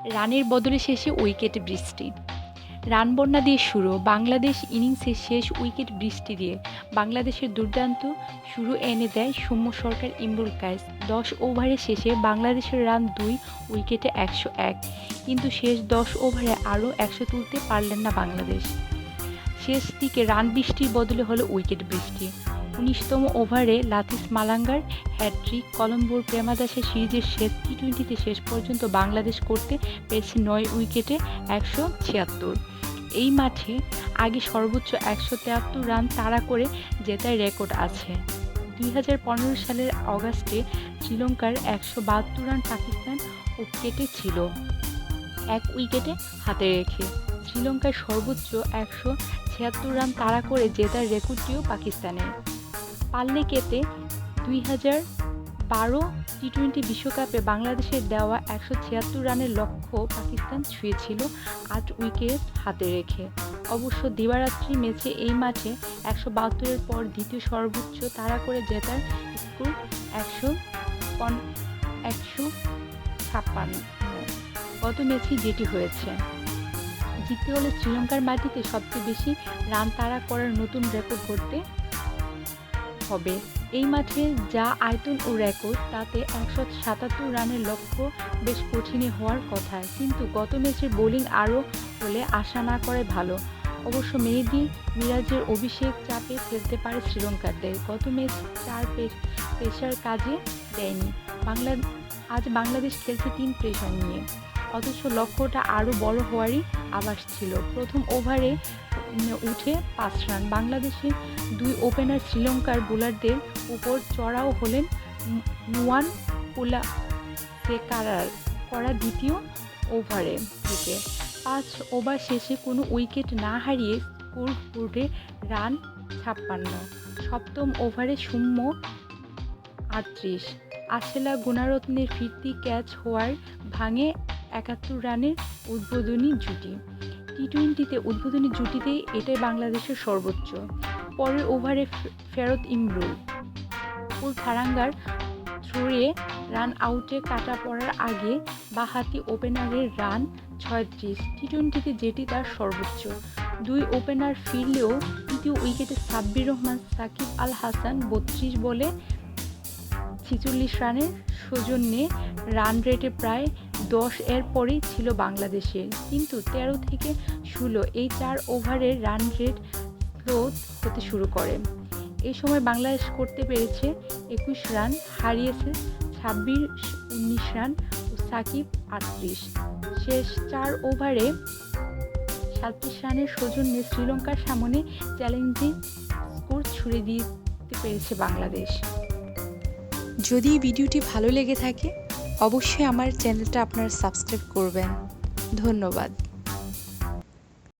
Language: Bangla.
রানের বদলে শেষে উইকেটে বৃষ্টি। রান বন্যা দিয়ে শুরু বাংলাদেশ ইনিংসের শেষ উইকেট বৃষ্টি দিয়ে বাংলাদেশের দুর্দান্ত শুরু এনে দেয় সৌম্য সরকার ইমরুল কায়েস। ১০ ওভারের শেষে বাংলাদেশের রান ২ উইকেটে ১০১, কিন্তু শেষ ১০ ওভারে আরও ১০০ তুলতে পারলেন না বাংলাদেশ। শেষ দিকে রান বৃষ্টির বদলে হলো উইকেট বৃষ্টি। ১৯তম ওভারে লাতিস মালাঙ্গার হ্যাট্রিক, কলম্বোর প্রেমাদাসের সিরিজের শেষ টি-টোয়েন্টিতে শেষ পর্যন্ত বাংলাদেশ করতে পেরেছে ৯ উইকেটে ১৭৬। এই মাঠে আগে সর্বোচ্চ ১৭৩ রান তাড়া করে জেতার রেকর্ড আছে। ২০১৫ সালের অগাস্টে শ্রীলঙ্কার ১৭২ রান পাকিস্তান কেটেছিল ১ উইকেটে হাতে রেখে। শ্রীলঙ্কার সর্বোচ্চ ১৭৬ রান তাড়া করে জেতার রেকর্ডটিও পাকিস্তানের। পারলে কেতে ২০১২ টি-টোয়েন্টি বিশ্বকাপে বাংলাদেশের দেওয়া ১৭৬ রানের লক্ষ্য পাকিস্তান ছুঁয়েছিল ৮ উইকেট হাতে রেখে। অবশ্য দিবারাত্রি ম্যাচে এই মাঠে ১৭২-এর পর দ্বিতীয় সর্বোচ্চ তাড়া করে জেতার স্কোর ১৫৬। গত ম্যাচেই যেটি হয়েছে। জিততে হলে শ্রীলঙ্কার মাটিতে সবচেয়ে বেশি রান তাড়া করার নতুন রেকর্ড গড়তে হবে। এই মাঠে যা আয়তন ও রেকর্ড, তাতে ১৭৭ রানের লক্ষ্য বেশ কঠিনই হওয়ার কথা, কিন্তু গত ম্যাচের বোলিং আরও হলে আশা না করে ভালো। অবশ্য মেহেদী মিরাজের অভিষেক চাপে ফেলতে পারে শ্রীলঙ্কারদের। গত ম্যাচ ৪ পেসার কাজে দেয়নি। আজ বাংলাদেশ খেলছে ৩ পেসার নিয়ে, অথচ লক্ষ্যটা আরও বড় হওয়ারই আভাস ছিল। প্রথম ওভারে উঠে ৫ রান। বাংলাদেশের ২ ওপেনার শ্রীলঙ্কার বোলারদের উপর চড়াও হলেন নুয়ান কুলাসেকারার করা দ্বিতীয় ওভারে থেকে। ৫ ওভার শেষে কোনো উইকেট না হারিয়ে স্কোরবোর্ডে রান ৫৬। সপ্তম ওভারে শূন্য ৩৮। আশেলা গুণারত্নের ফিরতি ক্যাচ হওয়ার ভাঙে ৭১ রানের উদ্বোধনী জুটি। টি-টোয়েন্টিতে উদ্বোধনী জুটিতেই এটাই বাংলাদেশের সর্বোচ্চ। পরের ওভারে ফেরত ইমরুল থারাঙ্গার থ্রোয়ে রান আউটে কাটা পড়ার আগে বাঁহাতি ওপেনারের রান ৩৬। টি-টোয়েন্টিতে যেটি তার সর্বোচ্চ। ২ ওপেনার ফিরলেও তৃতীয় উইকেটে সাব্বির রহমান, সাকিব আল হাসান ৩২ বলে ৪৬ রানের সৌজন্যে রান রেটে প্রায় ১০ পরেই ছিল বাংলাদেশের, কিন্তু ১৩ থেকে ১৬ এই ৪ ওভারের রান রেট স্লো হতে শুরু করে। এই সময় বাংলাদেশ করতে পেরেছে ২১ রান, হারিয়েছে সাব্বির ১৯ রান ও সাকিব ৩৮। শেষ ৪ ওভারে ৩৭ রানের সৌজন্যে শ্রীলঙ্কার সামনে চ্যালেঞ্জিং স্কোর ছুড়ে দিতে পেরেছে বাংলাদেশ। যদি ভিডিওটি ভালো লেগে থাকে অবশ্যই আমার চ্যানেলটা আপনারা সাবস্ক্রাইব করবেন। ধন্যবাদ।